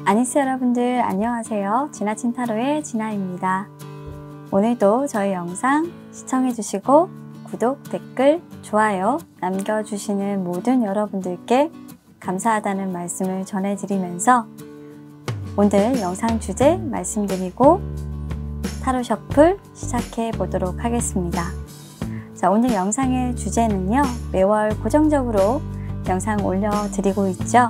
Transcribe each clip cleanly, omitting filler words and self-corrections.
아니스 여러분들 안녕하세요. 지나친 타로의 진아입니다. 오늘도 저희 영상 시청해주시고 구독, 댓글, 좋아요 남겨주시는 모든 여러분들께 감사하다는 말씀을 전해드리면서 오늘 영상 주제 말씀드리고 타로 셔플 시작해 보도록 하겠습니다. 자, 오늘 영상의 주제는요, 매월 고정적으로 영상 올려드리고 있죠.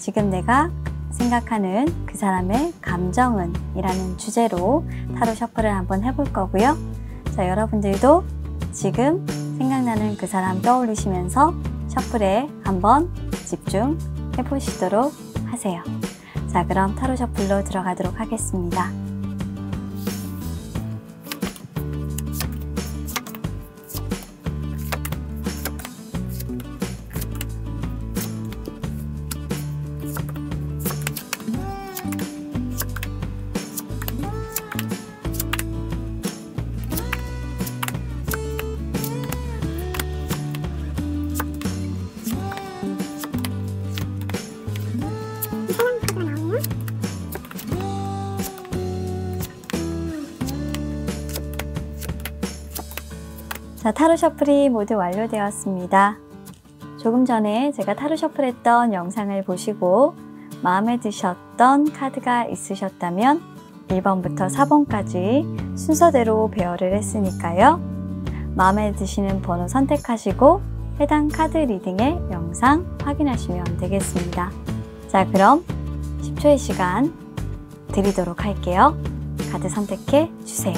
지금 내가 생각하는 그 사람의 감정은 이라는 주제로 타로 셔플을 한번 해볼 거고요. 자, 여러분들도 지금 생각나는 그 사람 떠올리시면서 셔플에 한번 집중해 보시도록 하세요. 자, 그럼 타로 셔플로 들어가도록 하겠습니다. 자, 타로 셔플이 모두 완료되었습니다. 조금 전에 제가 타로 셔플했던 영상을 보시고 마음에 드셨던 카드가 있으셨다면 1번부터 4번까지 순서대로 배열을 했으니까요. 마음에 드시는 번호 선택하시고 해당 카드 리딩의 영상 확인하시면 되겠습니다. 자, 그럼 10초의 시간 드리도록 할게요. 카드 선택해 주세요.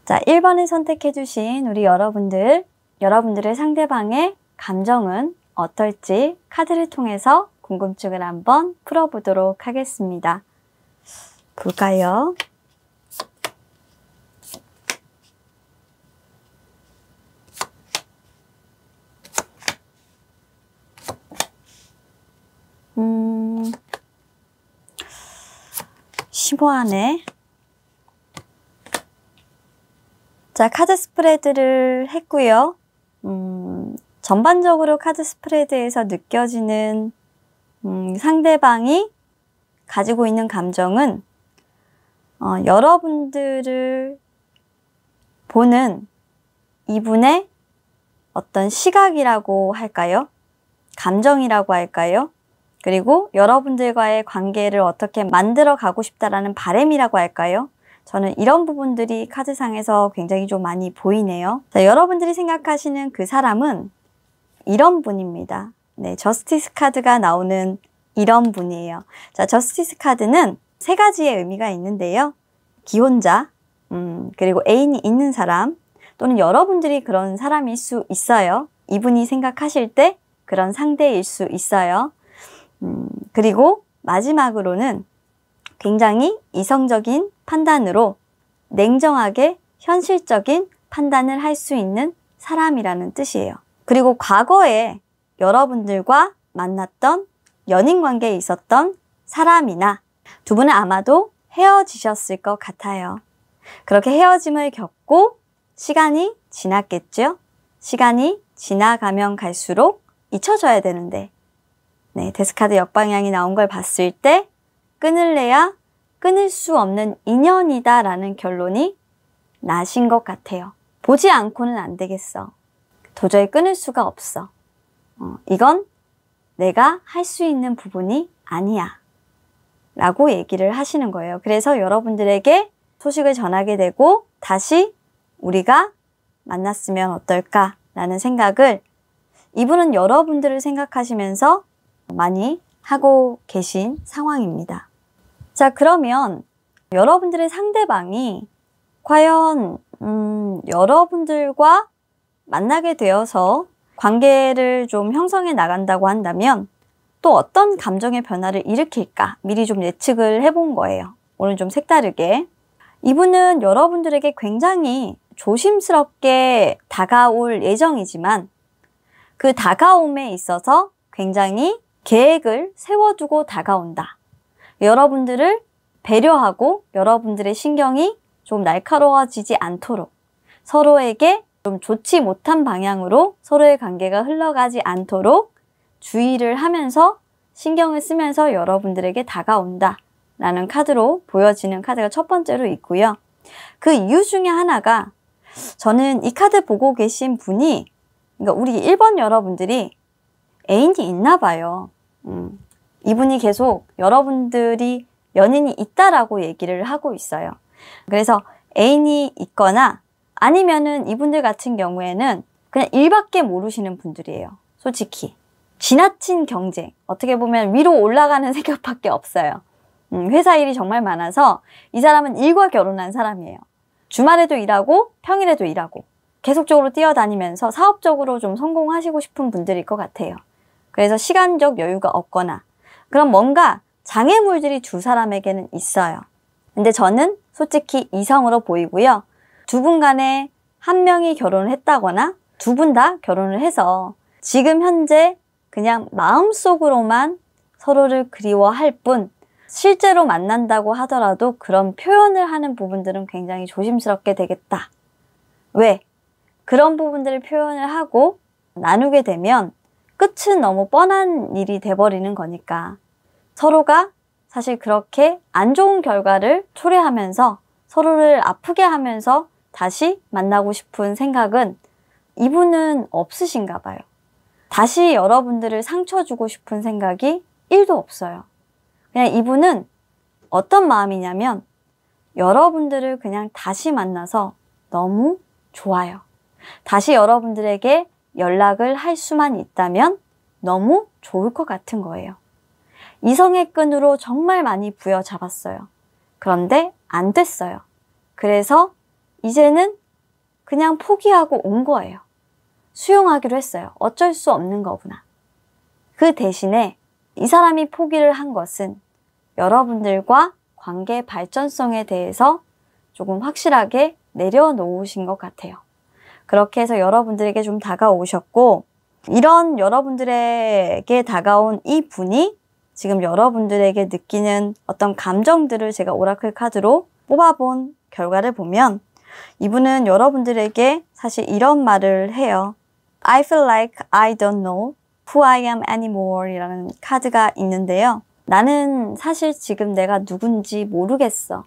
자, 1번을 선택해주신 우리 여러분들의 상대방의 감정은 어떨지 카드를 통해서 궁금증을 한번 풀어보도록 하겠습니다. 볼까요? 심오하네. 자, 카드 스프레드를 했고요. 전반적으로 카드 스프레드에서 느껴지는 상대방이 가지고 있는 감정은 여러분들을 보는 이분의 어떤 시각이라고 할까요? 감정이라고 할까요? 그리고 여러분들과의 관계를 어떻게 만들어 가고 싶다라는 바람이라고 할까요? 저는 이런 부분들이 카드상에서 굉장히 좀 많이 보이네요. 자, 여러분들이 생각하시는 그 사람은 이런 분입니다. 네, 저스티스 카드가 나오는 이런 분이에요. 자, 저스티스 카드는 세 가지의 의미가 있는데요. 기혼자, 그리고 애인이 있는 사람, 또는 여러분들이 그런 사람일 수 있어요. 이분이 생각하실 때 그런 상대일 수 있어요. 그리고 마지막으로는 굉장히 이성적인 판단으로 냉정하게 현실적인 판단을 할 수 있는 사람이라는 뜻이에요. 그리고 과거에 여러분들과 만났던 연인 관계에 있었던 사람이나 두 분은 아마도 헤어지셨을 것 같아요. 그렇게 헤어짐을 겪고 시간이 지났겠죠? 시간이 지나가면 갈수록 잊혀져야 되는데, 네, 데스카드 역방향이 나온 걸 봤을 때 끊을래야 끊을 수 없는 인연이다 라는 결론이 나신 것 같아요. 보지 않고는 안 되겠어. 도저히 끊을 수가 없어. 이건 내가 할 수 있는 부분이 아니야 라고 얘기를 하시는 거예요. 그래서 여러분들에게 소식을 전하게 되고 다시 우리가 만났으면 어떨까 라는 생각을 이분은 여러분들을 생각하시면서 많이 하고 계신 상황입니다. 자, 그러면 여러분들의 상대방이 과연 여러분들과 만나게 되어서 관계를 좀 형성해 나간다고 한다면 또 어떤 감정의 변화를 일으킬까 미리 좀 예측을 해본 거예요. 오늘 좀 색다르게. 이분은 여러분들에게 굉장히 조심스럽게 다가올 예정이지만 그 다가옴에 있어서 굉장히 계획을 세워두고 다가온다. 여러분들을 배려하고 여러분들의 신경이 좀 날카로워지지 않도록 서로에게 좀 좋지 못한 방향으로 서로의 관계가 흘러가지 않도록 주의를 하면서 신경을 쓰면서 여러분들에게 다가온다 라는 카드로 보여지는 카드가 첫 번째로 있고요. 그 이유 중에 하나가 저는 이 카드 보고 계신 분이 그러니까 우리 1번 여러분들이 애인이 있나 봐요. 이분이 계속 여러분들이 연인이 있다라고 얘기를 하고 있어요. 그래서 애인이 있거나 아니면은 이분들 같은 경우에는 그냥 일밖에 모르시는 분들이에요. 솔직히. 지나친 경쟁. 어떻게 보면 위로 올라가는 생각밖에 없어요. 회사 일이 정말 많아서 이 사람은 일과 결혼한 사람이에요. 주말에도 일하고 평일에도 일하고 계속적으로 뛰어다니면서 사업적으로 좀 성공하시고 싶은 분들일 것 같아요. 그래서 시간적 여유가 없거나 그럼 뭔가 장애물들이 두 사람에게는 있어요. 근데 저는 솔직히 이성으로 보이고요. 두 분 간에 한 명이 결혼을 했다거나 두 분 다 결혼을 해서 지금 현재 그냥 마음속으로만 서로를 그리워할 뿐 실제로 만난다고 하더라도 그런 표현을 하는 부분들은 굉장히 조심스럽게 되겠다. 왜? 그런 부분들을 표현을 하고 나누게 되면 끝은 너무 뻔한 일이 돼버리는 거니까 서로가 사실 그렇게 안 좋은 결과를 초래하면서 서로를 아프게 하면서 다시 만나고 싶은 생각은 이분은 없으신가 봐요. 다시 여러분들을 상처 주고 싶은 생각이 1도 없어요. 그냥 이분은 어떤 마음이냐면 여러분들을 그냥 다시 만나서 너무 좋아요. 다시 여러분들에게 연락을 할 수만 있다면 너무 좋을 것 같은 거예요. 이성의 끈으로 정말 많이 부여잡았어요. 그런데 안 됐어요. 그래서 이제는 그냥 포기하고 온 거예요. 수용하기로 했어요. 어쩔 수 없는 거구나. 그 대신에 이 사람이 포기를 한 것은 여러분들과 관계 발전성에 대해서 조금 확실하게 내려놓으신 것 같아요. 그렇게 해서 여러분들에게 좀 다가오셨고 이런 여러분들에게 다가온 이 분이 지금 여러분들에게 느끼는 어떤 감정들을 제가 오라클 카드로 뽑아본 결과를 보면 이분은 여러분들에게 사실 이런 말을 해요. I feel like I don't know who I am anymore 이라는 카드가 있는데요. 나는 사실 지금 내가 누군지 모르겠어.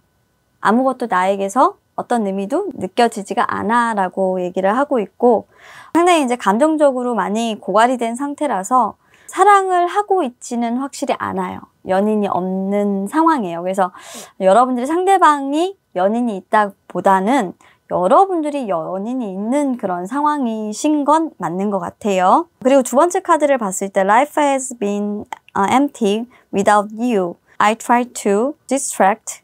아무것도 나에게서 어떤 의미도 느껴지지가 않아 라고 얘기를 하고 있고 상당히 이제 감정적으로 많이 고갈이 된 상태라서 사랑을 하고 있지는 확실히 않아요. 연인이 없는 상황이에요. 그래서 여러분들이 상대방이 연인이 있다보다는 여러분들이 연인이 있는 그런 상황이신 건 맞는 것 같아요. 그리고 두 번째 카드를 봤을 때 Life has been empty without you. I try to distract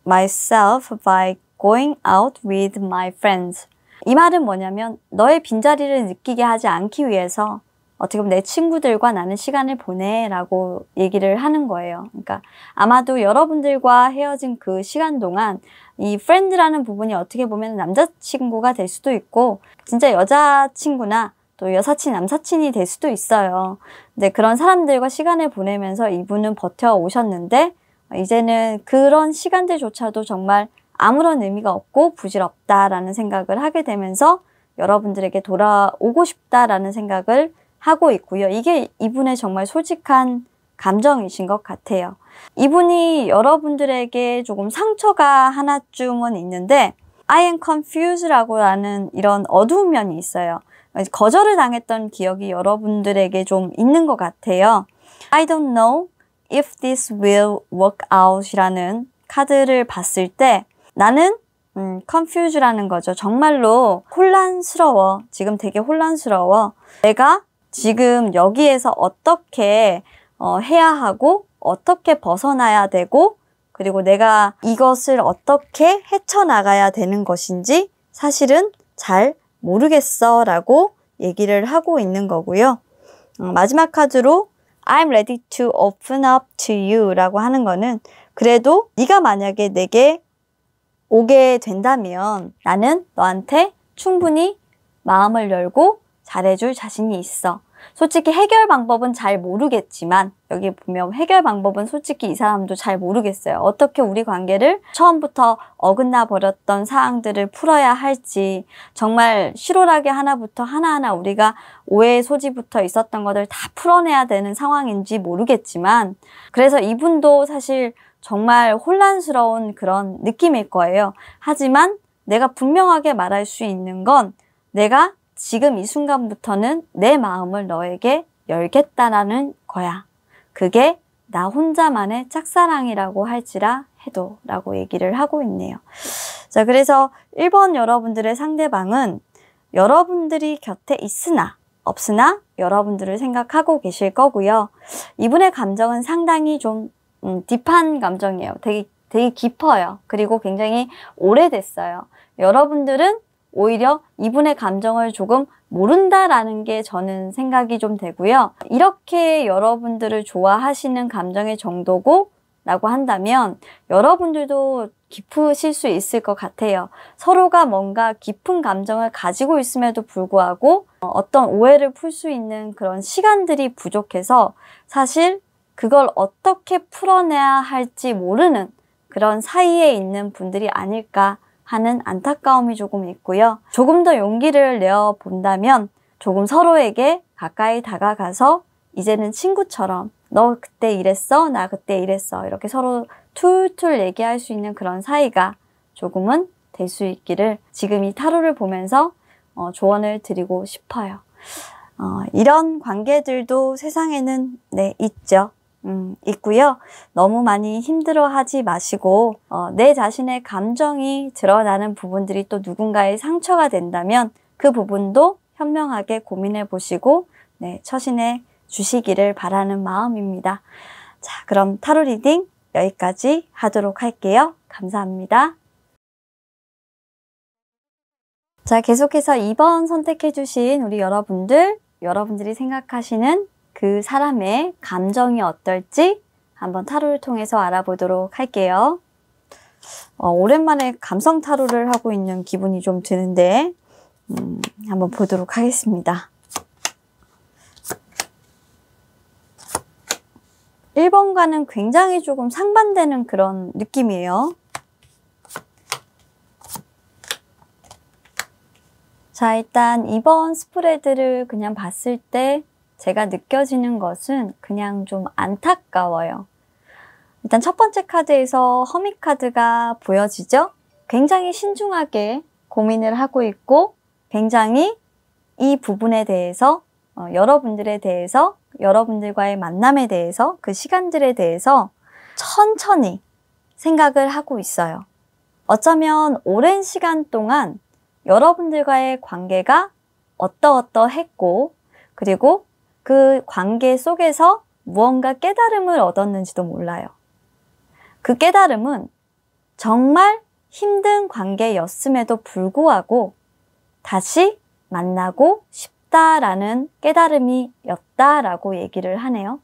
myself by going out with my friends. 이 말은 뭐냐면 너의 빈자리를 느끼게 하지 않기 위해서 어떻게 보면 내 친구들과 나는 시간을 보내라고 얘기를 하는 거예요. 그러니까 아마도 여러분들과 헤어진 그 시간 동안 이 friend라는 부분이 어떻게 보면 남자친구가 될 수도 있고 진짜 여자친구나 또 여사친, 남사친이 될 수도 있어요. 근데 그런 사람들과 시간을 보내면서 이분은 버텨오셨는데 이제는 그런 시간들조차도 정말 아무런 의미가 없고 부질없다라는 생각을 하게 되면서 여러분들에게 돌아오고 싶다라는 생각을 하고 있고요. 이게 이분의 정말 솔직한 감정이신 것 같아요. 이분이 여러분들에게 조금 상처가 하나쯤은 있는데 I am confused라고 하는 이런 어두운 면이 있어요. 거절을 당했던 기억이 여러분들에게 좀 있는 것 같아요. I don't know if this will work out 이라는 카드를 봤을 때 나는 confused라는 거죠. 정말로 혼란스러워. 지금 되게 혼란스러워. 내가 지금 여기에서 어떻게 해야 하고 어떻게 벗어나야 되고 그리고 내가 이것을 어떻게 헤쳐나가야 되는 것인지 사실은 잘 모르겠어 라고 얘기를 하고 있는 거고요. 마지막 카드로 I'm ready to open up to you 라고 하는 거는 그래도 네가 만약에 내게 오게 된다면 나는 너한테 충분히 마음을 열고 잘해줄 자신이 있어. 솔직히 해결 방법은 잘 모르겠지만 여기 보면 해결 방법은 솔직히 이 사람도 잘 모르겠어요. 어떻게 우리 관계를 처음부터 어긋나 버렸던 사항들을 풀어야 할지 정말 실오라기 하나부터 하나하나 우리가 오해의 소지부터 있었던 것들 다 풀어내야 되는 상황인지 모르겠지만 그래서 이분도 사실 정말 혼란스러운 그런 느낌일 거예요. 하지만 내가 분명하게 말할 수 있는 건 내가 지금 이 순간부터는 내 마음을 너에게 열겠다라는 거야. 그게 나 혼자만의 짝사랑이라고 할지라 해도 라고 얘기를 하고 있네요. 자, 그래서 1번 여러분들의 상대방은 여러분들이 곁에 있으나 없으나 여러분들을 생각하고 계실 거고요. 이분의 감정은 상당히 좀 딥한 감정이에요. 되게 깊어요. 그리고 굉장히 오래됐어요. 여러분들은 오히려 이분의 감정을 조금 모른다라는 게 저는 생각이 좀 되고요. 이렇게 여러분들을 좋아하시는 감정의 정도고 라고 한다면 여러분들도 깊으실 수 있을 것 같아요. 서로가 뭔가 깊은 감정을 가지고 있음에도 불구하고 어떤 오해를 풀 수 있는 그런 시간들이 부족해서 사실 그걸 어떻게 풀어내야 할지 모르는 그런 사이에 있는 분들이 아닐까 하는 안타까움이 조금 있고요. 조금 더 용기를 내어 본다면 조금 서로에게 가까이 다가가서 이제는 친구처럼 너 그때 이랬어? 나 그때 이랬어. 이렇게 서로 툴툴 얘기할 수 있는 그런 사이가 조금은 될 수 있기를 지금 이 타로를 보면서 조언을 드리고 싶어요. 이런 관계들도 세상에는 있죠. 있고요. 너무 많이 힘들어하지 마시고 내 자신의 감정이 드러나는 부분들이 또 누군가의 상처가 된다면 그 부분도 현명하게 고민해 보시고 처신해 주시기를 바라는 마음입니다. 자, 그럼 타로 리딩 여기까지 하도록 할게요. 감사합니다. 자, 계속해서 2번 선택해 주신 우리 여러분들이 생각하시는 그 사람의 감정이 어떨지 한번 타로를 통해서 알아보도록 할게요. 오랜만에 감성 타로를 하고 있는 기분이 좀 드는데 한번 보도록 하겠습니다. 1번과는 굉장히 조금 상반되는 그런 느낌이에요. 자, 일단 2번 스프레드를 그냥 봤을 때 제가 느껴지는 것은 그냥 좀 안타까워요. 일단 첫 번째 카드에서 허밋 카드가 보여지죠? 굉장히 신중하게 고민을 하고 있고 굉장히 이 부분에 대해서 여러분들에 대해서 여러분들과의 만남에 대해서 그 시간들에 대해서 천천히 생각을 하고 있어요. 어쩌면 오랜 시간 동안 여러분들과의 관계가 어떠어떠했고 그리고 그 관계 속에서 무언가 깨달음을 얻었는지도 몰라요. 그 깨달음은 정말 힘든 관계였음에도 불구하고 다시 만나고 싶다라는 깨달음이었다라고 얘기를 하네요.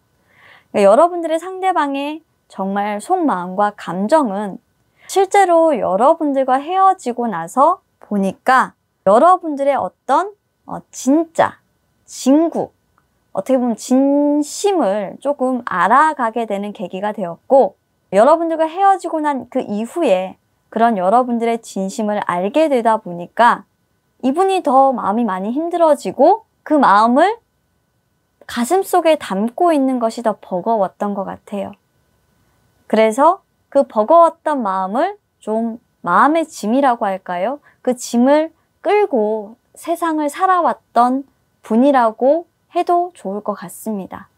그러니까 여러분들의 상대방의 정말 속마음과 감정은 실제로 여러분들과 헤어지고 나서 보니까 여러분들의 어떤 진짜 진국 어떻게 보면 진심을 조금 알아가게 되는 계기가 되었고 여러분들과 헤어지고 난 그 이후에 그런 여러분들의 진심을 알게 되다 보니까 이분이 더 마음이 많이 힘들어지고 그 마음을 가슴속에 담고 있는 것이 더 버거웠던 것 같아요. 그래서 그 버거웠던 마음을 좀 마음의 짐이라고 할까요? 그 짐을 끌고 세상을 살아왔던 분이라고 해도 좋을 것 같습니다.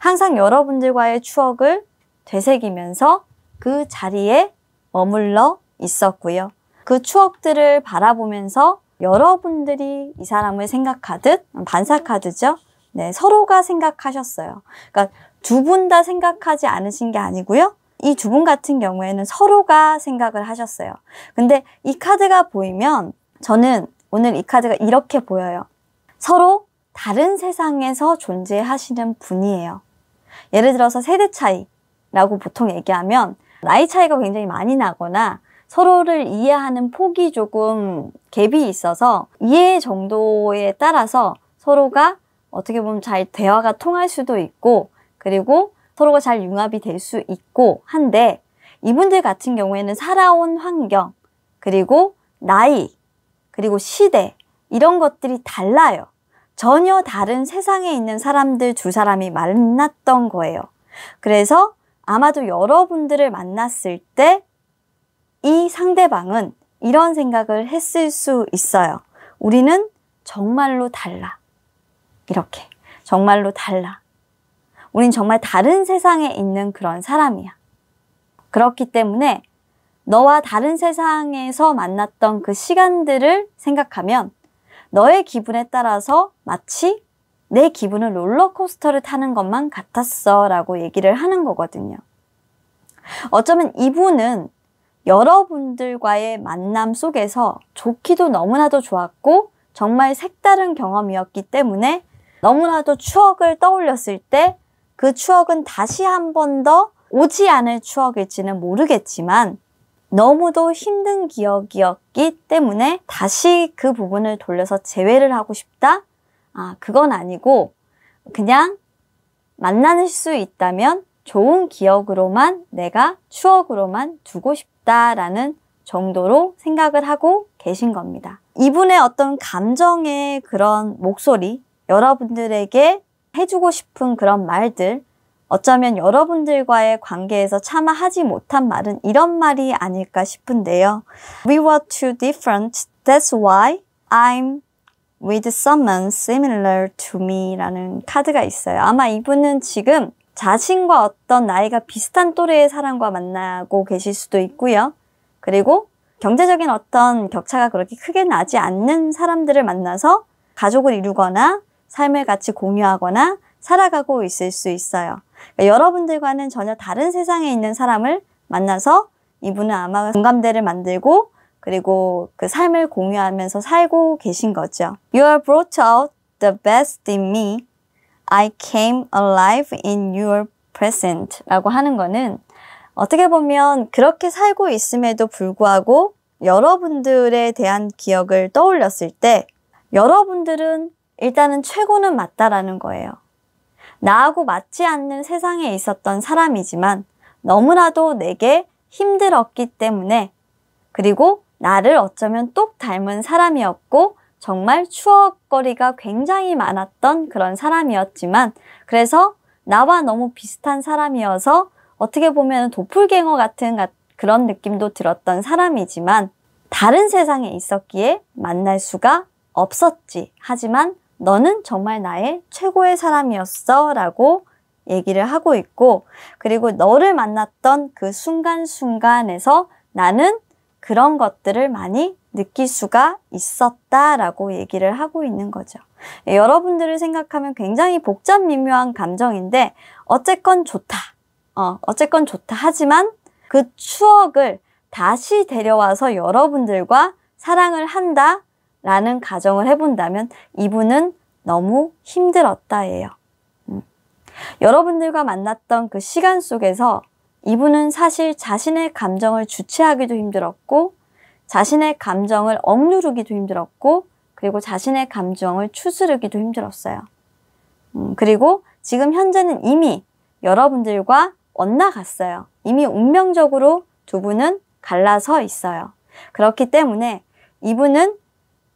항상 여러분들과의 추억을 되새기면서 그 자리에 머물러 있었고요. 그 추억들을 바라보면서 여러분들이 이 사람을 생각하듯 반사카드죠. 서로가 생각하셨어요. 그러니까 두 분 다 생각하지 않으신 게 아니고요. 이 두 분 같은 경우에는 서로가 생각을 하셨어요. 근데 이 카드가 보이면 저는 오늘 이 카드가 이렇게 보여요. 서로 다른 세상에서 존재하시는 분이에요. 예를 들어서 세대 차이라고 보통 얘기하면 나이 차이가 굉장히 많이 나거나 서로를 이해하는 폭이 조금 갭이 있어서 이해 정도에 따라서 서로가 어떻게 보면 잘 대화가 통할 수도 있고 그리고 서로가 잘 융합이 될 수 있고 한데 이분들 같은 경우에는 살아온 환경 그리고 나이 그리고 시대 이런 것들이 달라요. 전혀 다른 세상에 있는 사람들 두 사람이 만났던 거예요. 그래서 아마도 여러분들을 만났을 때 이 상대방은 이런 생각을 했을 수 있어요. 우리는 정말로 달라. 이렇게. 정말로 달라. 우린 정말 다른 세상에 있는 그런 사람이야. 그렇기 때문에 너와 다른 세상에서 만났던 그 시간들을 생각하면 너의 기분에 따라서 마치 내 기분은 롤러코스터를 타는 것만 같았어 라고 얘기를 하는 거거든요. 어쩌면 이분은 여러분들과의 만남 속에서 좋기도 너무나도 좋았고 정말 색다른 경험이었기 때문에 너무나도 추억을 떠올렸을 때 그 추억은 다시 한 번 더 오지 않을 추억일지는 모르겠지만 너무도 힘든 기억이었기 때문에 다시 그 부분을 돌려서 재회를 하고 싶다? 그건 아니고 그냥 만날 수 있다면 좋은 기억으로만 내가 추억으로만 두고 싶다라는 정도로 생각을 하고 계신 겁니다. 이분의 어떤 감정의 그런 목소리, 여러분들에게 해주고 싶은 그런 말들, 어쩌면 여러분들과의 관계에서 차마 하지 못한 말은 이런 말이 아닐까 싶은데요. We were too different. That's why I'm with someone similar to me 라는 카드가 있어요. 아마 이분은 지금 자신과 어떤 나이가 비슷한 또래의 사람과 만나고 계실 수도 있고요. 그리고 경제적인 어떤 격차가 그렇게 크게 나지 않는 사람들을 만나서 가족을 이루거나 삶을 같이 공유하거나 살아가고 있을 수 있어요. 그러니까 여러분들과는 전혀 다른 세상에 있는 사람을 만나서 이분은 아마 공감대를 만들고 그리고 그 삶을 공유하면서 살고 계신 거죠. You have brought out the best in me. I came alive in your present 라고 하는 거는 어떻게 보면 그렇게 살고 있음에도 불구하고 여러분들에 대한 기억을 떠올렸을 때 여러분들은 일단은 최고는 맞다라는 거예요. 나하고 맞지 않는 세상에 있었던 사람이지만 너무나도 내게 힘들었기 때문에 그리고 나를 어쩌면 똑 닮은 사람이었고 정말 추억거리가 굉장히 많았던 그런 사람이었지만 그래서 나와 너무 비슷한 사람이어서 어떻게 보면 도플갱어 같은 그런 느낌도 들었던 사람이지만 다른 세상에 있었기에 만날 수가 없었지. 하지만 너는 정말 나의 최고의 사람이었어 라고 얘기를 하고 있고 그리고 너를 만났던 그 순간순간에서 나는 그런 것들을 많이 느낄 수가 있었다라고 얘기를 하고 있는 거죠. 여러분들을 생각하면 굉장히 복잡 미묘한 감정인데 어쨌건 좋다. 어쨌건 좋다. 하지만 그 추억을 다시 데려와서 여러분들과 사랑을 한다라는 가정을 해본다면 이분은 너무 힘들었다예요. 여러분들과 만났던 그 시간 속에서 이분은 사실 자신의 감정을 주체하기도 힘들었고 자신의 감정을 억누르기도 힘들었고 그리고 자신의 감정을 추스르기도 힘들었어요. 그리고 지금 현재는 이미 여러분들과 엇나갔어요. 이미 운명적으로 두 분은 갈라서 있어요. 그렇기 때문에 이분은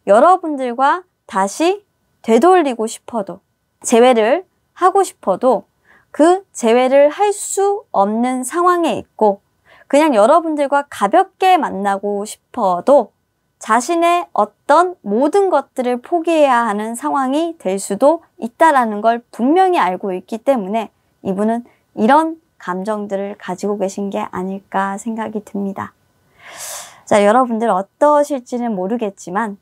여러분들과 다시 되돌리고 싶어도 재회를 하고 싶어도 그 재회를 할 수 없는 상황에 있고 그냥 여러분들과 가볍게 만나고 싶어도 자신의 어떤 모든 것들을 포기해야 하는 상황이 될 수도 있다라는 걸 분명히 알고 있기 때문에 이분은 이런 감정들을 가지고 계신 게 아닐까 생각이 듭니다. 자, 여러분들 어떠실지는 모르겠지만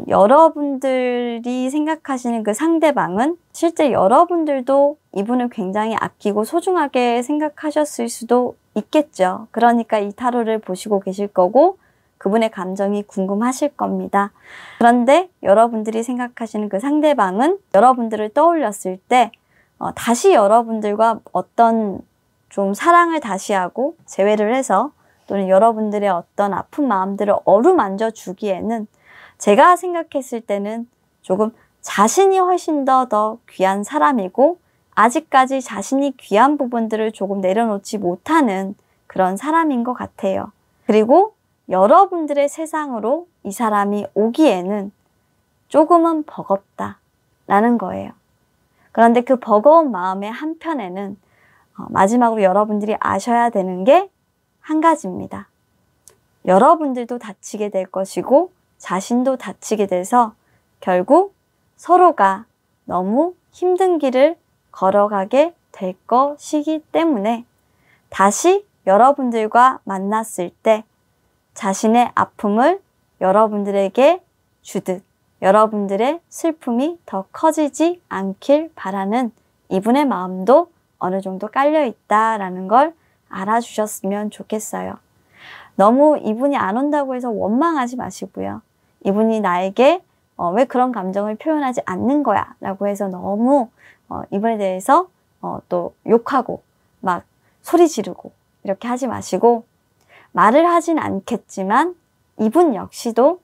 여러분들이 생각하시는 그 상대방은 실제 여러분들도 이분을 굉장히 아끼고 소중하게 생각하셨을 수도 있겠죠. 그러니까 이 타로를 보시고 계실 거고 그분의 감정이 궁금하실 겁니다. 그런데 여러분들이 생각하시는 그 상대방은 여러분들을 떠올렸을 때 다시 여러분들과 어떤 좀 사랑을 다시 하고 재회를 해서 또는 여러분들의 어떤 아픈 마음들을 어루만져 주기에는 제가 생각했을 때는 조금 자신이 훨씬 더 귀한 사람이고 아직까지 자신이 귀한 부분들을 조금 내려놓지 못하는 그런 사람인 것 같아요. 그리고 여러분들의 세상으로 이 사람이 오기에는 조금은 버겁다 라는 거예요. 그런데 그 버거운 마음의 한편에는 마지막으로 여러분들이 아셔야 되는 게 한 가지입니다. 여러분들도 다치게 될 것이고 자신도 다치게 돼서 결국 서로가 너무 힘든 길을 걸어가게 될 것이기 때문에 다시 여러분들과 만났을 때 자신의 아픔을 여러분들에게 주듯 여러분들의 슬픔이 더 커지지 않길 바라는 이분의 마음도 어느 정도 깔려 있다라는 걸 알아주셨으면 좋겠어요. 너무 이분이 안 온다고 해서 원망하지 마시고요. 이분이 나에게 왜 그런 감정을 표현하지 않는 거야 라고 해서 너무 이분에 대해서 또 욕하고 막 소리 지르고 이렇게 하지 마시고 말을 하진 않겠지만 이분 역시도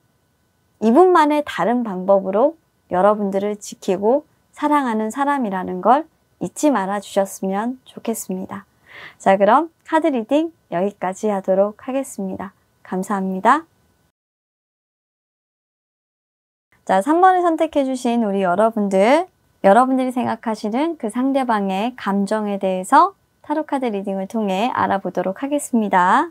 이분만의 다른 방법으로 여러분들을 지키고 사랑하는 사람이라는 걸 잊지 말아 주셨으면 좋겠습니다. 자, 그럼 카드 리딩 여기까지 하도록 하겠습니다. 감사합니다. 자, 3번을 선택해 주신 우리 여러분들이 생각하시는 그 상대방의 감정에 대해서 타로 카드 리딩을 통해 알아보도록 하겠습니다.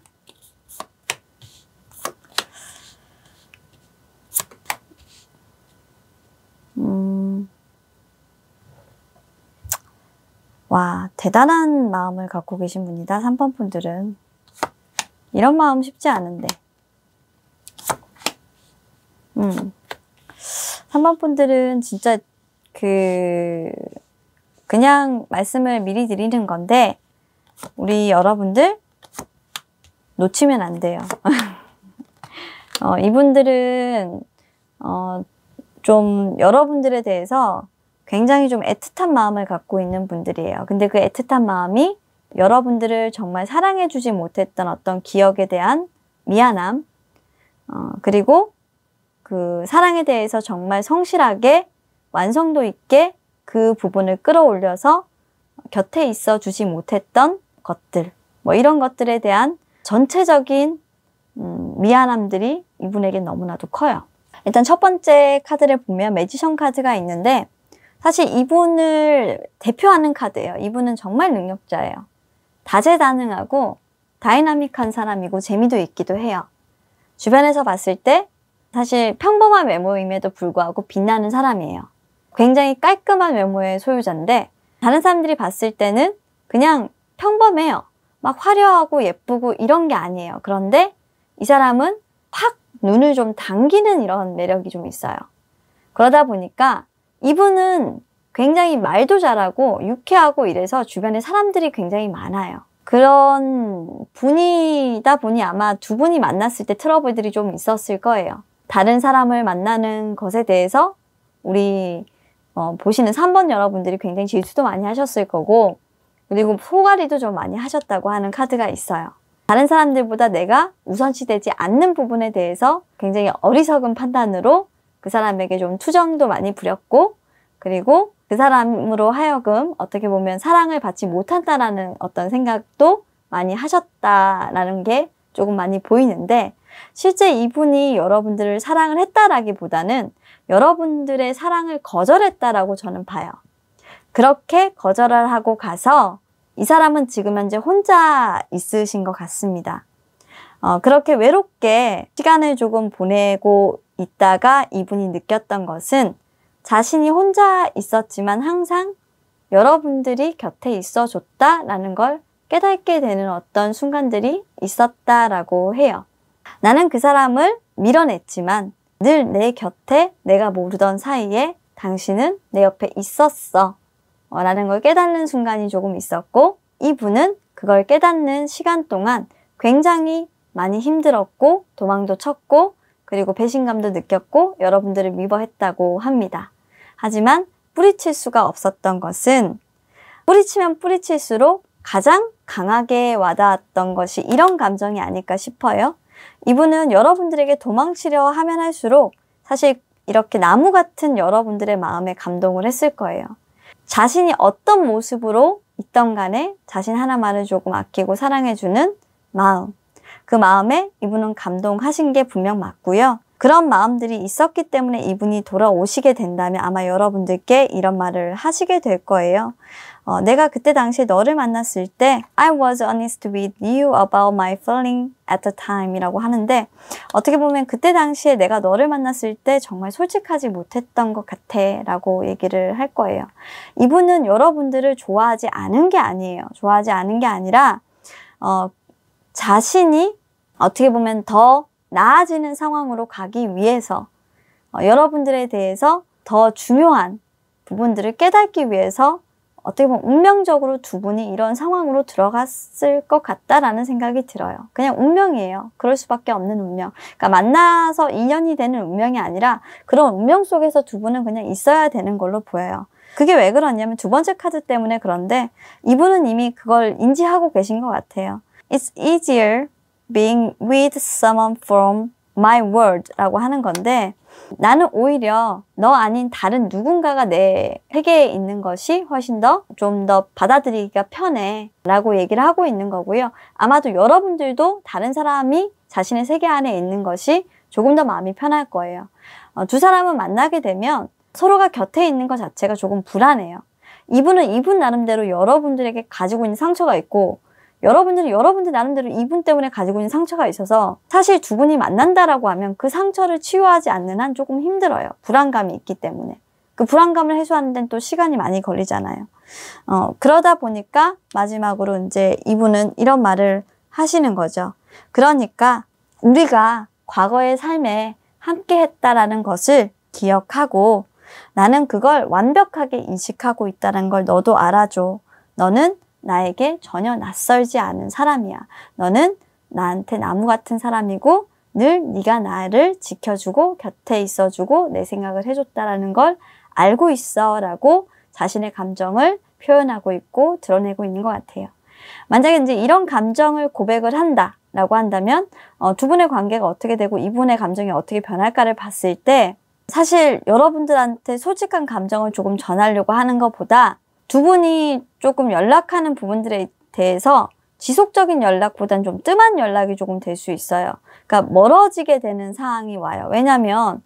와, 대단한 마음을 갖고 계신 분이다. 3번 분들은. 이런 마음 쉽지 않은데. 3번 분들은 진짜 그냥 말씀을 미리 드리는 건데 우리 여러분들 놓치면 안 돼요. 이분들은 좀 여러분들에 대해서 굉장히 좀 애틋한 마음을 갖고 있는 분들이에요. 근데 그 애틋한 마음이 여러분들을 정말 사랑해주지 못했던 어떤 기억에 대한 미안함, 그리고 그 사랑에 대해서 정말 성실하게 완성도 있게 그 부분을 끌어올려서 곁에 있어 주지 못했던 것들, 뭐 이런 것들에 대한 전체적인 미안함들이 이분에겐 너무나도 커요. 일단 첫 번째 카드를 보면 매지션 카드가 있는데 사실 이분을 대표하는 카드예요. 이분은 정말 능력자예요. 다재다능하고 다이나믹한 사람이고 재미도 있기도 해요. 주변에서 봤을 때 사실 평범한 외모임에도 불구하고 빛나는 사람이에요. 굉장히 깔끔한 외모의 소유자인데 다른 사람들이 봤을 때는 그냥 평범해요. 막 화려하고 예쁘고 이런 게 아니에요. 그런데 이 사람은 확 눈을 좀 당기는 이런 매력이 좀 있어요. 그러다 보니까 이분은 굉장히 말도 잘하고 유쾌하고 이래서 주변에 사람들이 굉장히 많아요. 그런 분이다 보니 아마 두 분이 만났을 때 트러블들이 좀 있었을 거예요. 다른 사람을 만나는 것에 대해서 우리 보시는 3번 여러분들이 굉장히 질투도 많이 하셨을 거고 그리고 소가리도 좀 많이 하셨다고 하는 카드가 있어요. 다른 사람들보다 내가 우선시되지 않는 부분에 대해서 굉장히 어리석은 판단으로 그 사람에게 좀 투정도 많이 부렸고 그리고 그 사람으로 하여금 어떻게 보면 사랑을 받지 못한다라는 어떤 생각도 많이 하셨다라는 게 조금 많이 보이는데 실제 이분이 여러분들을 사랑을 했다라기보다는 여러분들의 사랑을 거절했다라고 저는 봐요. 그렇게 거절을 하고 가서 이 사람은 지금 현재 혼자 있으신 것 같습니다. 그렇게 외롭게 시간을 조금 보내고 있다가 이분이 느꼈던 것은 자신이 혼자 있었지만 항상 여러분들이 곁에 있어줬다라는 걸 깨닫게 되는 어떤 순간들이 있었다라고 해요. 나는 그 사람을 밀어냈지만 늘 내 곁에 내가 모르던 사이에 당신은 내 옆에 있었어 라는 걸 깨닫는 순간이 조금 있었고 이분은 그걸 깨닫는 시간 동안 굉장히 많이 힘들었고 도망도 쳤고 그리고 배신감도 느꼈고 여러분들을 미워했다고 합니다. 하지만 뿌리칠 수가 없었던 것은 뿌리치면 뿌리칠수록 가장 강하게 와닿았던 것이 이런 감정이 아닐까 싶어요. 이분은 여러분들에게 도망치려 하면 할수록 사실 이렇게 나무 같은 여러분들의 마음에 감동을 했을 거예요. 자신이 어떤 모습으로 있던 간에 자신 하나만을 조금 아끼고 사랑해주는 마음. 그 마음에 이분은 감동하신 게 분명 맞고요. 그런 마음들이 있었기 때문에 이분이 돌아오시게 된다면 아마 여러분들께 이런 말을 하시게 될 거예요. 내가 그때 당시에 너를 만났을 때 I was honest with you about my feeling at the time 이라고 하는데 어떻게 보면 그때 당시에 내가 너를 만났을 때 정말 솔직하지 못했던 것 같아 라고 얘기를 할 거예요. 이분은 여러분들을 좋아하지 않은 게 아니에요. 좋아하지 않은 게 아니라 자신이 어떻게 보면 더 나아지는 상황으로 가기 위해서 여러분들에 대해서 더 중요한 부분들을 깨닫기 위해서 어떻게 보면 운명적으로 두 분이 이런 상황으로 들어갔을 것 같다라는 생각이 들어요. 그냥 운명이에요. 그럴 수밖에 없는 운명. 그러니까 만나서 인연이 되는 운명이 아니라 그런 운명 속에서 두 분은 그냥 있어야 되는 걸로 보여요. 그게 왜 그러냐면 두 번째 카드 때문에 그런데 이분은 이미 그걸 인지하고 계신 것 같아요. It's easier being with someone from my world 라고 하는 건데 나는 오히려 너 아닌 다른 누군가가 내 세계에 있는 것이 훨씬 더 좀 더 받아들이기가 편해 라고 얘기를 하고 있는 거고요. 아마도 여러분들도 다른 사람이 자신의 세계 안에 있는 것이 조금 더 마음이 편할 거예요. 두 사람을 만나게 되면 서로가 곁에 있는 것 자체가 조금 불안해요. 이분은 이분 나름대로 여러분들에게 가지고 있는 상처가 있고 여러분들은 여러분들 나름대로 이분 때문에 가지고 있는 상처가 있어서 사실 두 분이 만난다라고 하면 그 상처를 치유하지 않는 한 조금 힘들어요. 불안감이 있기 때문에. 그 불안감을 해소하는 데는 또 시간이 많이 걸리잖아요. 그러다 보니까 마지막으로 이제 이분은 이런 말을 하시는 거죠. 그러니까 우리가 과거의 삶에 함께 했다라는 것을 기억하고 나는 그걸 완벽하게 인식하고 있다는 걸 너도 알아줘. 너는 나에게 전혀 낯설지 않은 사람이야. 너는 나한테 나무 같은 사람이고 늘 네가 나를 지켜주고 곁에 있어주고 내 생각을 해줬다라는 걸 알고 있어 라고 자신의 감정을 표현하고 있고 드러내고 있는 것 같아요. 만약에 이제 이런 감정을 고백을 한다 라고 한다면 두 분의 관계가 어떻게 되고 이분의 감정이 어떻게 변할까를 봤을 때 사실 여러분들한테 솔직한 감정을 조금 전하려고 하는 것보다 두 분이 조금 연락하는 부분들에 대해서 지속적인 연락보다는 좀 뜸한 연락이 조금 될 수 있어요. 그러니까 멀어지게 되는 상황이 와요. 왜냐하면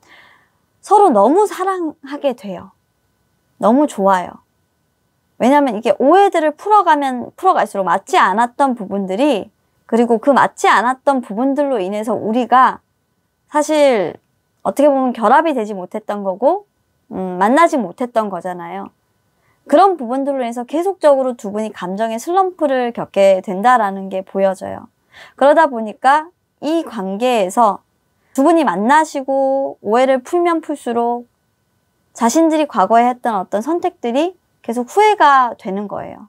서로 너무 사랑하게 돼요. 너무 좋아요. 왜냐하면 이게 오해들을 풀어가면 풀어갈수록 맞지 않았던 부분들이 그리고 그 맞지 않았던 부분들로 인해서 우리가 사실 어떻게 보면 결합이 되지 못했던 거고 만나지 못했던 거잖아요. 그런 부분들로 인해서 계속적으로 두 분이 감정의 슬럼프를 겪게 된다라는 게 보여져요. 그러다 보니까 이 관계에서 두 분이 만나시고 오해를 풀면 풀수록 자신들이 과거에 했던 어떤 선택들이 계속 후회가 되는 거예요.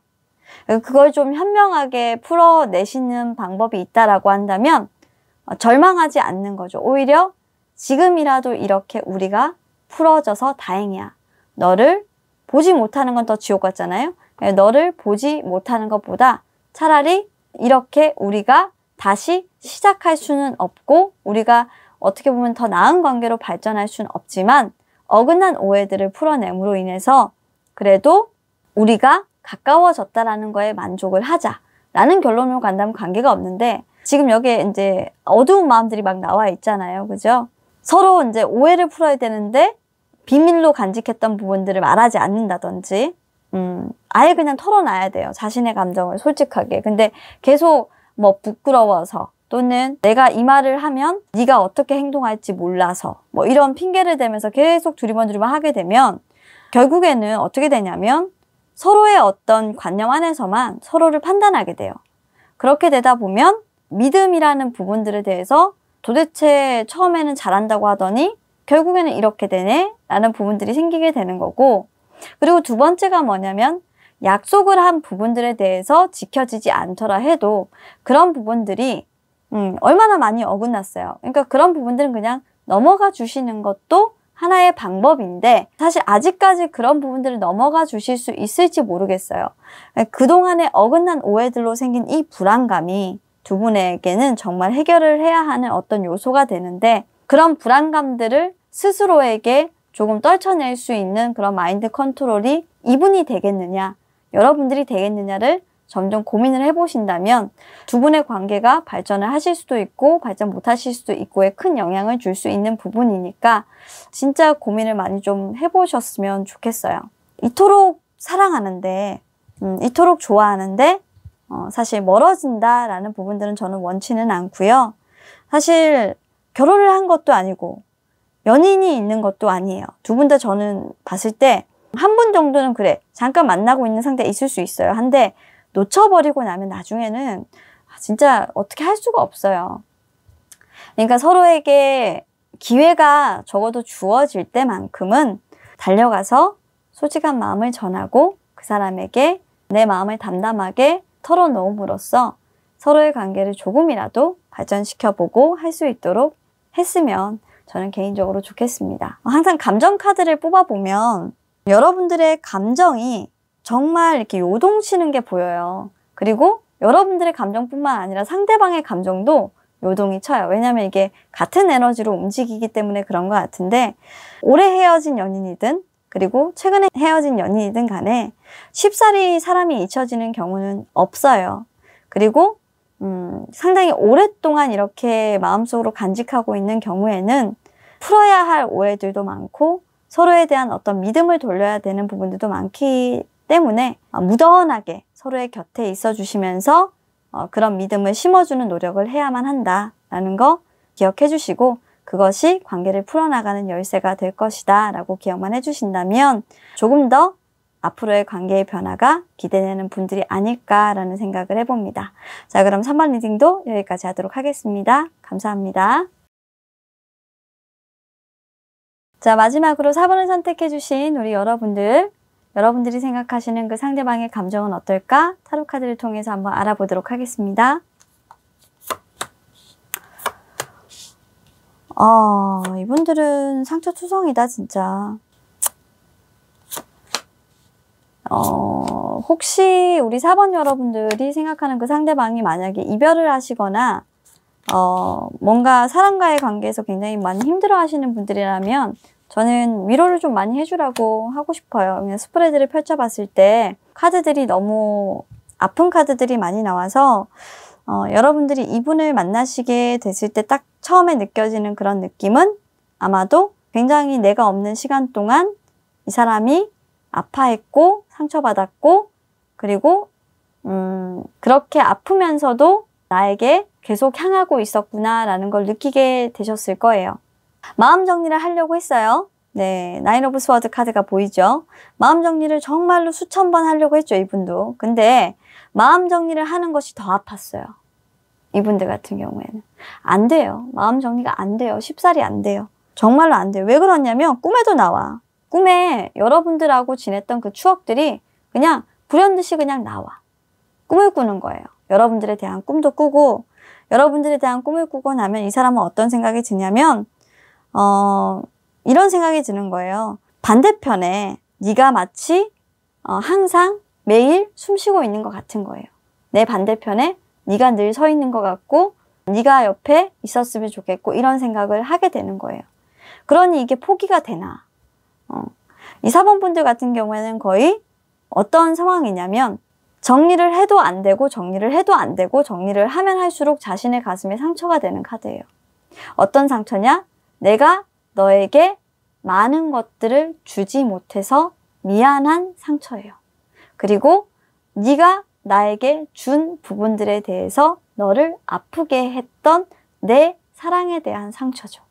그걸 좀 현명하게 풀어내시는 방법이 있다라고 한다면 절망하지 않는 거죠. 오히려 지금이라도 이렇게 우리가 풀어져서 다행이야. 너를 보지 못하는 건 더 지옥 같잖아요. 너를 보지 못하는 것보다 차라리 이렇게 우리가 다시 시작할 수는 없고 우리가 어떻게 보면 더 나은 관계로 발전할 수는 없지만 어긋난 오해들을 풀어냄으로 인해서 그래도 우리가 가까워졌다라는 거에 만족을 하자라는 결론으로 간다면 관계가 없는데 지금 여기에 이제 어두운 마음들이 막 나와 있잖아요. 그죠? 서로 이제 오해를 풀어야 되는데 비밀로 간직했던 부분들을 말하지 않는다든지 아예 그냥 털어놔야 돼요. 자신의 감정을 솔직하게. 근데 계속 뭐 부끄러워서 또는 내가 이 말을 하면 네가 어떻게 행동할지 몰라서 뭐 이런 핑계를 대면서 계속 두리번두리번 하게 되면 결국에는 어떻게 되냐면 서로의 어떤 관념 안에서만 서로를 판단하게 돼요. 그렇게 되다 보면 믿음이라는 부분들에 대해서 도대체 처음에는 잘한다고 하더니 결국에는 이렇게 되네? 라는 부분들이 생기게 되는 거고 그리고 두 번째가 뭐냐면 약속을 한 부분들에 대해서 지켜지지 않더라 해도 그런 부분들이 얼마나 많이 어긋났어요. 그러니까 그런 부분들은 그냥 넘어가 주시는 것도 하나의 방법인데 사실 아직까지 그런 부분들을 넘어가 주실 수 있을지 모르겠어요. 그동안의 어긋난 오해들로 생긴 이 불안감이 두 분에게는 정말 해결을 해야 하는 어떤 요소가 되는데 그런 불안감들을 스스로에게 조금 떨쳐낼 수 있는 그런 마인드 컨트롤이 이분이 되겠느냐, 여러분들이 되겠느냐를 점점 고민을 해보신다면 두 분의 관계가 발전을 하실 수도 있고 발전 못 하실 수도 있고에 큰 영향을 줄 수 있는 부분이니까 진짜 고민을 많이 좀 해보셨으면 좋겠어요. 이토록 사랑하는데, 이토록 좋아하는데 사실 멀어진다라는 부분들은 저는 원치는 않고요. 사실 결혼을 한 것도 아니고 연인이 있는 것도 아니에요. 두 분 다 저는 봤을 때 한 분 정도는 그래, 잠깐 만나고 있는 상태에 있을 수 있어요. 한데 놓쳐버리고 나면 나중에는 진짜 어떻게 할 수가 없어요. 그러니까 서로에게 기회가 적어도 주어질 때만큼은 달려가서 솔직한 마음을 전하고 그 사람에게 내 마음을 담담하게 털어놓음으로써 서로의 관계를 조금이라도 발전시켜보고 할 수 있도록 했으면 저는 개인적으로 좋겠습니다. 항상 감정 카드를 뽑아보면 여러분들의 감정이 정말 이렇게 요동치는 게 보여요. 그리고 여러분들의 감정뿐만 아니라 상대방의 감정도 요동이 쳐요. 왜냐하면 이게 같은 에너지로 움직이기 때문에 그런 것 같은데, 오래 헤어진 연인이든 그리고 최근에 헤어진 연인이든 간에 쉽사리 사람이 잊혀지는 경우는 없어요. 그리고 상당히 오랫동안 이렇게 마음속으로 간직하고 있는 경우에는 풀어야 할 오해들도 많고 서로에 대한 어떤 믿음을 돌려야 되는 부분들도 많기 때문에 무던하게 서로의 곁에 있어 주시면서 그런 믿음을 심어주는 노력을 해야만 한다라는 거 기억해 주시고, 그것이 관계를 풀어나가는 열쇠가 될 것이다 라고 기억만 해주신다면 조금 더 앞으로의 관계의 변화가 기대되는 분들이 아닐까라는 생각을 해봅니다. 자, 그럼 3번 리딩도 여기까지 하도록 하겠습니다. 감사합니다. 자, 마지막으로 4번을 선택해주신 우리 여러분들이 생각하시는 그 상대방의 감정은 어떨까? 타로 카드를 통해서 한번 알아보도록 하겠습니다. 이분들은 상처투성이다 진짜. 혹시 우리 4번 여러분들이 생각하는 그 상대방이 만약에 이별을 하시거나 뭔가 사람과의 관계에서 굉장히 많이 힘들어 하시는 분들이라면 저는 위로를 좀 많이 해주라고 하고 싶어요. 그냥 스프레드를 펼쳐봤을 때 카드들이 너무 아픈 카드들이 많이 나와서 여러분들이 이분을 만나시게 됐을 때 딱 처음에 느껴지는 그런 느낌은 아마도 굉장히 내가 없는 시간 동안 이 사람이 아파했고 상처받았고 그리고 그렇게 아프면서도 나에게 계속 향하고 있었구나 라는 걸 느끼게 되셨을 거예요. 마음 정리를 하려고 했어요. 네, 나인 오브 스워드 카드가 보이죠? 마음 정리를 정말로 수천 번 하려고 했죠, 이분도. 근데 마음 정리를 하는 것이 더 아팠어요. 이분들 같은 경우에는. 안 돼요. 마음 정리가 안 돼요. 쉽사리 안 돼요. 정말로 안 돼요. 왜 그러냐면 꿈에도 나와. 꿈에 여러분들하고 지냈던 그 추억들이 그냥 불현듯이 그냥 나와. 꿈을 꾸는 거예요. 여러분들에 대한 꿈도 꾸고, 여러분들에 대한 꿈을 꾸고 나면 이 사람은 어떤 생각이 드냐면 이런 생각이 드는 거예요. 반대편에 네가 마치 항상 매일 숨쉬고 있는 것 같은 거예요. 내 반대편에 네가 늘 서 있는 것 같고 네가 옆에 있었으면 좋겠고 이런 생각을 하게 되는 거예요. 그러니 이게 포기가 되나? 이 4번 분들 같은 경우에는 거의 어떤 상황이냐면 정리를 해도 안 되고 정리를 해도 안 되고 정리를 하면 할수록 자신의 가슴에 상처가 되는 카드예요. 어떤 상처냐? 내가 너에게 많은 것들을 주지 못해서 미안한 상처예요. 그리고 네가 나에게 준 부분들에 대해서 너를 아프게 했던 내 사랑에 대한 상처죠.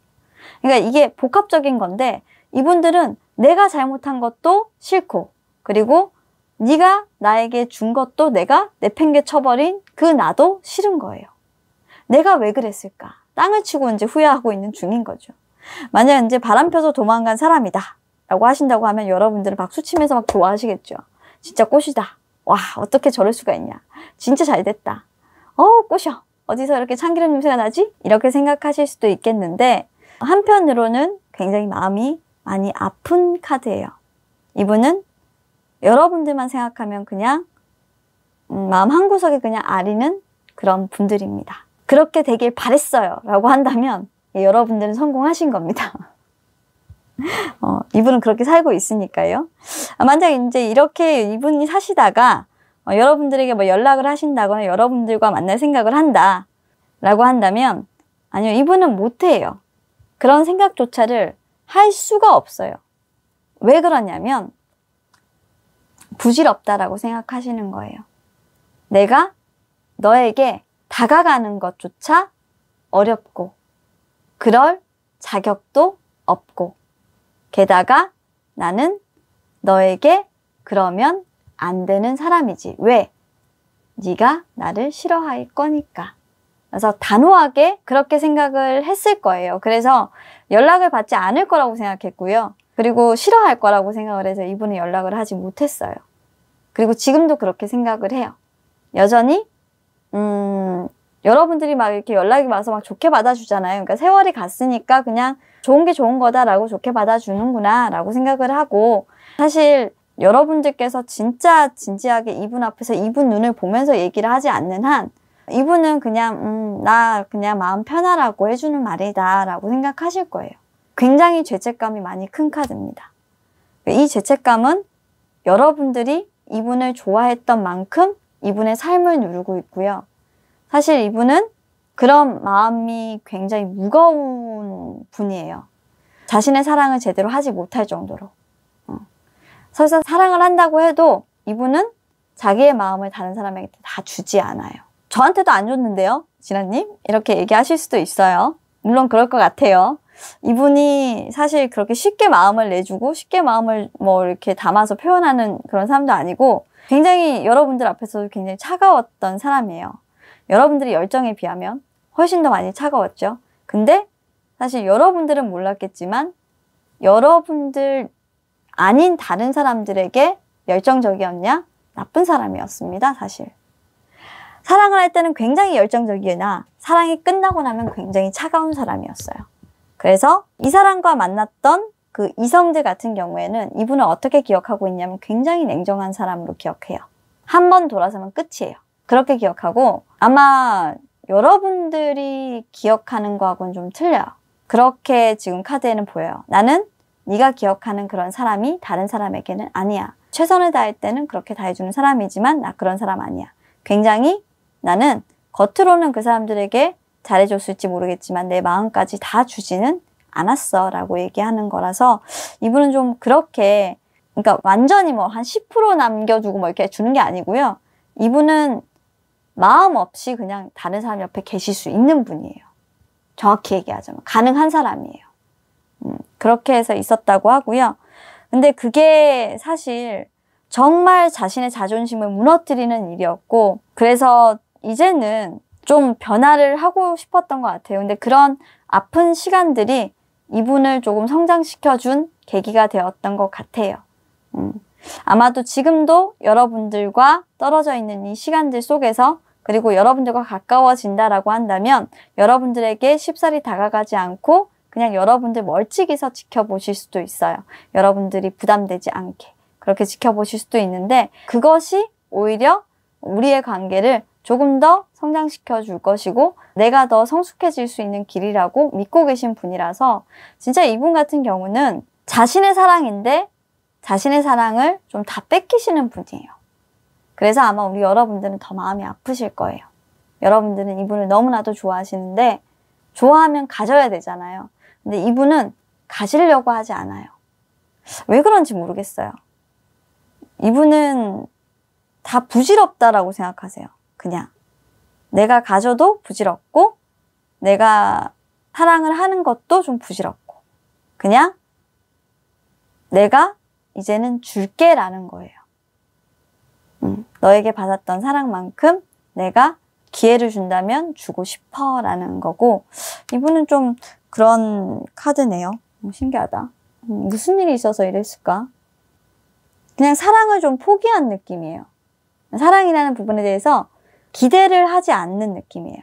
그러니까 이게 복합적인 건데 이분들은 내가 잘못한 것도 싫고 그리고 네가 나에게 준 것도 내가 내팽개쳐버린 그 나도 싫은 거예요. 내가 왜 그랬을까? 땅을 치고 이제 후회하고 있는 중인 거죠. 만약 이제 바람 펴서 도망간 사람이다 라고 하신다고 하면 여러분들은 박수치면서 막 좋아하시겠죠. 진짜 꽃이다. 와, 어떻게 저럴 수가 있냐. 진짜 잘 됐다. 꽃이야. 어디서 이렇게 참기름 냄새가 나지? 이렇게 생각하실 수도 있겠는데 한편으로는 굉장히 마음이 많이 아픈 카드예요. 이분은 여러분들만 생각하면 그냥 마음 한구석에 그냥 아리는 그런 분들입니다. 그렇게 되길 바랬어요 라고 한다면 여러분들은 성공하신 겁니다. 이분은 그렇게 살고 있으니까요. 만약 이제 이렇게 이분이 사시다가 여러분들에게 뭐 연락을 하신다거나 여러분들과 만날 생각을 한다 라고 한다면 아니요, 이분은 못해요. 그런 생각조차를 할 수가 없어요. 왜 그러냐면 부질없다라고 생각하시는 거예요. 내가 너에게 다가가는 것조차 어렵고 그럴 자격도 없고 게다가 나는 너에게 그러면 안 되는 사람이지. 왜? 네가 나를 싫어할 거니까. 그래서 단호하게 그렇게 생각을 했을 거예요. 그래서 연락을 받지 않을 거라고 생각했고요. 그리고 싫어할 거라고 생각을 해서 이분은 연락을 하지 못했어요. 그리고 지금도 그렇게 생각을 해요. 여전히 여러분들이 막 이렇게 연락이 와서 막 좋게 받아주잖아요. 그러니까 세월이 갔으니까 그냥 좋은 게 좋은 거다라고 좋게 받아주는구나 라고 생각을 하고, 사실 여러분들께서 진짜 진지하게 이분 앞에서 이분 눈을 보면서 얘기를 하지 않는 한 이분은 그냥 나 그냥 마음 편하라고 해주는 말이다 라고 생각하실 거예요. 굉장히 죄책감이 많이 큰 카드입니다. 이 죄책감은 여러분들이 이분을 좋아했던 만큼 이분의 삶을 누르고 있고요. 사실 이분은 그런 마음이 굉장히 무거운 분이에요. 자신의 사랑을 제대로 하지 못할 정도로. 설사 사랑을 한다고 해도 이분은 자기의 마음을 다른 사람에게 다 주지 않아요. 저한테도 안 줬는데요, 진아님? 이렇게 얘기하실 수도 있어요. 물론 그럴 것 같아요. 이분이 사실 그렇게 쉽게 마음을 내주고 쉽게 마음을 뭐 이렇게 담아서 표현하는 그런 사람도 아니고 굉장히 여러분들 앞에서도 굉장히 차가웠던 사람이에요. 여러분들의 열정에 비하면 훨씬 더 많이 차가웠죠. 근데 사실 여러분들은 몰랐겠지만 여러분들 아닌 다른 사람들에게 열정적이었냐? 나쁜 사람이었습니다, 사실. 사랑을 할 때는 굉장히 열정적이나 사랑이 끝나고 나면 굉장히 차가운 사람이었어요. 그래서 이 사람과 만났던 그 이성들 같은 경우에는 이분을 어떻게 기억하고 있냐면 굉장히 냉정한 사람으로 기억해요. 한 번 돌아서면 끝이에요. 그렇게 기억하고 아마 여러분들이 기억하는 거하고는 좀 틀려요. 그렇게 지금 카드에는 보여요. 나는 네가 기억하는 그런 사람이 다른 사람에게는 아니야. 최선을 다할 때는 그렇게 다해주는 사람이지만 나 그런 사람 아니야. 굉장히 나는 겉으로는 그 사람들에게 잘해줬을지 모르겠지만 내 마음까지 다 주지는 않았어 라고 얘기하는 거라서 이분은 좀 그렇게, 그러니까 완전히 뭐 한 10% 남겨두고 뭐 이렇게 주는 게 아니고요. 이분은 마음 없이 그냥 다른 사람 옆에 계실 수 있는 분이에요. 정확히 얘기하자면 가능한 사람이에요. 그렇게 해서 있었다고 하고요. 근데 그게 사실 정말 자신의 자존심을 무너뜨리는 일이었고, 그래서 이제는 좀 변화를 하고 싶었던 것 같아요. 근데 그런 아픈 시간들이 이분을 조금 성장시켜준 계기가 되었던 것 같아요. 아마도 지금도 여러분들과 떨어져 있는 이 시간들 속에서, 그리고 여러분들과 가까워진다라고 한다면 여러분들에게 쉽사리 다가가지 않고 그냥 여러분들 멀찍이서 지켜보실 수도 있어요. 여러분들이 부담되지 않게 그렇게 지켜보실 수도 있는데, 그것이 오히려 우리의 관계를 조금 더 성장시켜 줄 것이고 내가 더 성숙해질 수 있는 길이라고 믿고 계신 분이라서, 진짜 이분 같은 경우는 자신의 사랑인데 자신의 사랑을 좀 다 뺏기시는 분이에요. 그래서 아마 우리 여러분들은 더 마음이 아프실 거예요. 여러분들은 이분을 너무나도 좋아하시는데 좋아하면 가져야 되잖아요. 근데 이분은 가지려고 하지 않아요. 왜 그런지 모르겠어요. 이분은 다 부질없다라고 생각하세요. 그냥 내가 가져도 부질없고 내가 사랑을 하는 것도 좀 부질없고 그냥 내가 이제는 줄게 라는 거예요. 너에게 받았던 사랑만큼 내가 기회를 준다면 주고 싶어 라는 거고, 이분은 좀 그런 카드네요. 신기하다. 무슨 일이 있어서 이랬을까? 그냥 사랑을 좀 포기한 느낌이에요. 사랑이라는 부분에 대해서 기대를 하지 않는 느낌이에요.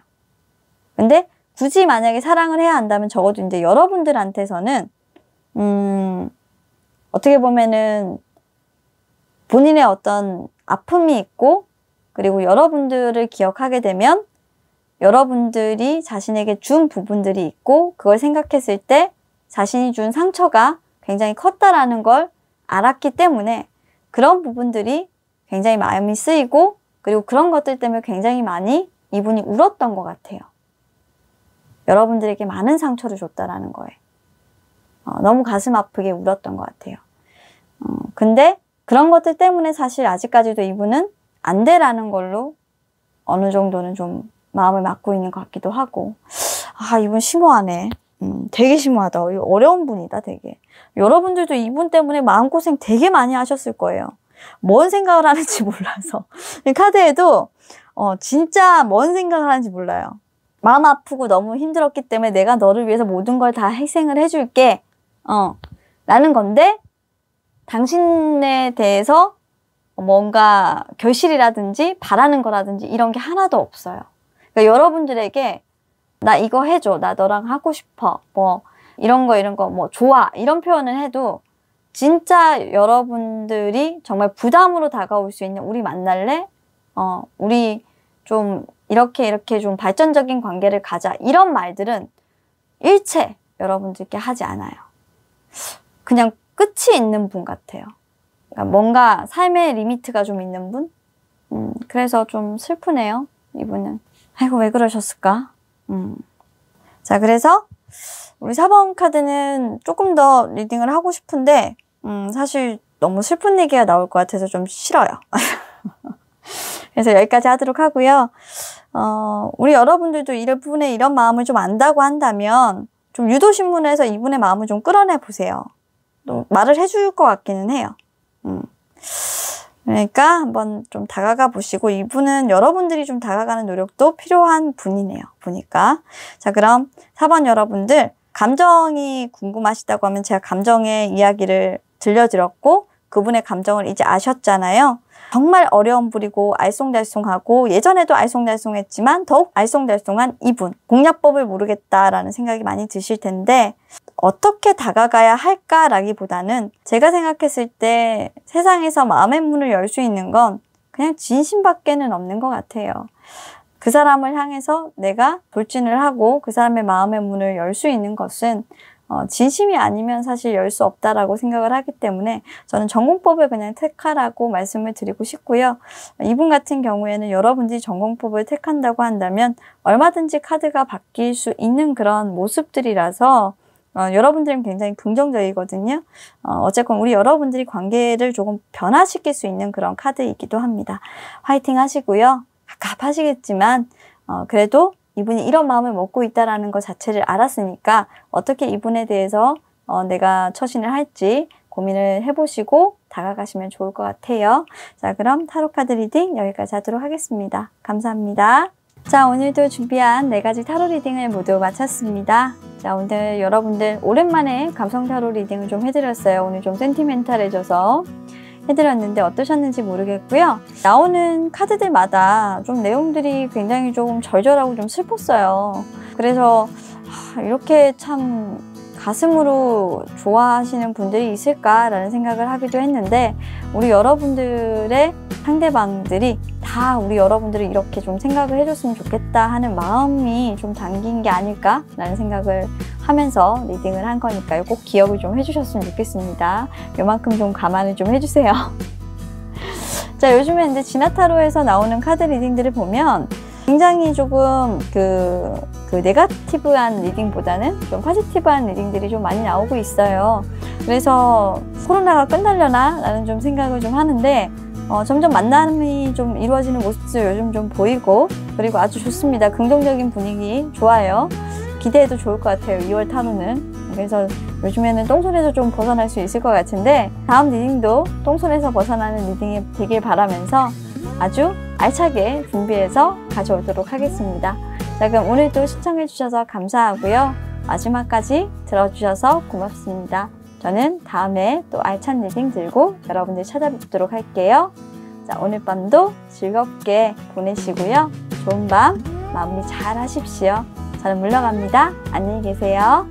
근데 굳이 만약에 사랑을 해야 한다면 적어도 이제 여러분들한테서는 어떻게 보면은 본인의 어떤 아픔이 있고, 그리고 여러분들을 기억하게 되면 여러분들이 자신에게 준 부분들이 있고, 그걸 생각했을 때 자신이 준 상처가 굉장히 컸다라는 걸 알았기 때문에 그런 부분들이 굉장히 마음이 쓰이고 그리고 그런 것들 때문에 굉장히 많이 이분이 울었던 것 같아요. 여러분들에게 많은 상처를 줬다라는 거예요. 너무 가슴 아프게 울었던 것 같아요. 근데 그런 것들 때문에 사실 아직까지도 이분은 안 돼라는 걸로 어느 정도는 좀 마음을 막고 있는 것 같기도 하고. 아, 이분 심오하네. 되게 심오하다. 어려운 분이다, 되게. 여러분들도 이분 때문에 마음고생 되게 많이 하셨을 거예요. 뭔 생각을 하는지 몰라서. 이 카드에도 진짜 뭔 생각을 하는지 몰라요. 마음 아프고 너무 힘들었기 때문에 내가 너를 위해서 모든 걸 다 희생을 해줄게. 라는 건데 당신에 대해서 뭔가 결실이라든지 바라는 거라든지 이런 게 하나도 없어요. 그러니까 여러분들에게 나 이거 해줘. 나 너랑 하고 싶어. 뭐 이런 거 뭐 좋아. 이런 표현을 해도 진짜 여러분들이 정말 부담으로 다가올 수 있는 우리 만날래? 우리 좀 이렇게 좀 발전적인 관계를 가자. 이런 말들은 일체 여러분들께 하지 않아요. 그냥 끝이 있는 분 같아요. 그러니까 뭔가 삶의 리미트가 좀 있는 분? 그래서 좀 슬프네요. 이분은. 아이고 왜 그러셨을까? 자, 그래서 우리 4번 카드는 조금 더 리딩을 하고 싶은데 사실 너무 슬픈 얘기가 나올 것 같아서 좀 싫어요. 그래서 여기까지 하도록 하고요. 우리 여러분들도 이분의 이런 마음을 좀 안다고 한다면 좀 유도신문에서 이분의 마음을 좀 끌어내 보세요. 또 말을 해줄 것 같기는 해요. 그러니까 한번 좀 다가가 보시고 이분은 여러분들이 좀 다가가는 노력도 필요한 분이네요. 보니까. 자, 그럼 4번 여러분들 감정이 궁금하시다고 하면 제가 감정의 이야기를 들려드렸고 그분의 감정을 이제 아셨잖아요. 정말 어려움 부리고 알쏭달쏭하고 예전에도 알쏭달쏭했지만 더욱 알쏭달쏭한 이분. 공략법을 모르겠다라는 생각이 많이 드실 텐데 어떻게 다가가야 할까라기보다는 제가 생각했을 때 세상에서 마음의 문을 열 수 있는 건 그냥 진심밖에는 없는 것 같아요. 그 사람을 향해서 내가 돌진을 하고 그 사람의 마음의 문을 열 수 있는 것은 진심이 아니면 사실 열 수 없다라고 생각을 하기 때문에 저는 전공법을 그냥 택하라고 말씀을 드리고 싶고요. 이분 같은 경우에는 여러분들이 전공법을 택한다고 한다면 얼마든지 카드가 바뀔 수 있는 그런 모습들이라서 여러분들은 굉장히 긍정적이거든요. 어쨌건 우리 여러분들이 관계를 조금 변화시킬 수 있는 그런 카드이기도 합니다. 화이팅 하시고요. 갑갑하시겠지만 그래도 이분이 이런 마음을 먹고 있다는 것 자체를 알았으니까 어떻게 이분에 대해서 내가 처신을 할지 고민을 해보시고 다가가시면 좋을 것 같아요. 자, 그럼 타로카드 리딩 여기까지 하도록 하겠습니다. 감사합니다. 자, 오늘도 준비한 4가지 타로 리딩을 모두 마쳤습니다. 자, 오늘 여러분들 오랜만에 감성 타로 리딩을 좀 해드렸어요. 오늘 좀 센티멘탈해져서 해드렸는데 어떠셨는지 모르겠고요. 나오는 카드들마다 좀 내용들이 굉장히 좀 절절하고 좀 슬펐어요. 그래서 이렇게 참 가슴으로 좋아하시는 분들이 있을까라는 생각을 하기도 했는데 우리 여러분들의 상대방들이 다 우리 여러분들이 이렇게 좀 생각을 해줬으면 좋겠다 하는 마음이 좀 담긴 게 아닐까라는 생각을 하면서 리딩을 한 거니까요. 꼭 기억을 좀 해주셨으면 좋겠습니다. 요만큼 좀 감안을 좀 해주세요. 자, 요즘에 이제 지나타로에서 나오는 카드 리딩들을 보면 굉장히 조금 그 네거티브한 리딩보다는 좀 포지티브한 리딩들이 좀 많이 나오고 있어요. 그래서 코로나가 끝나려나? 라는 좀 생각을 좀 하는데 점점 만남이 좀 이루어지는 모습도 요즘 좀 보이고 그리고 아주 좋습니다. 긍정적인 분위기 좋아요. 기대해도 좋을 것 같아요. 2월 타로는. 그래서 요즘에는 똥손에서 좀 벗어날 수 있을 것 같은데 다음 리딩도 똥손에서 벗어나는 리딩이 되길 바라면서 아주 알차게 준비해서 가져오도록 하겠습니다. 자, 그럼 오늘도 시청해주셔서 감사하고요. 마지막까지 들어주셔서 고맙습니다. 저는 다음에 또 알찬 리딩 들고 여러분들 찾아뵙도록 할게요. 자, 오늘 밤도 즐겁게 보내시고요. 좋은 밤 마무리 잘 하십시오. 저는 물러갑니다. 안녕히 계세요.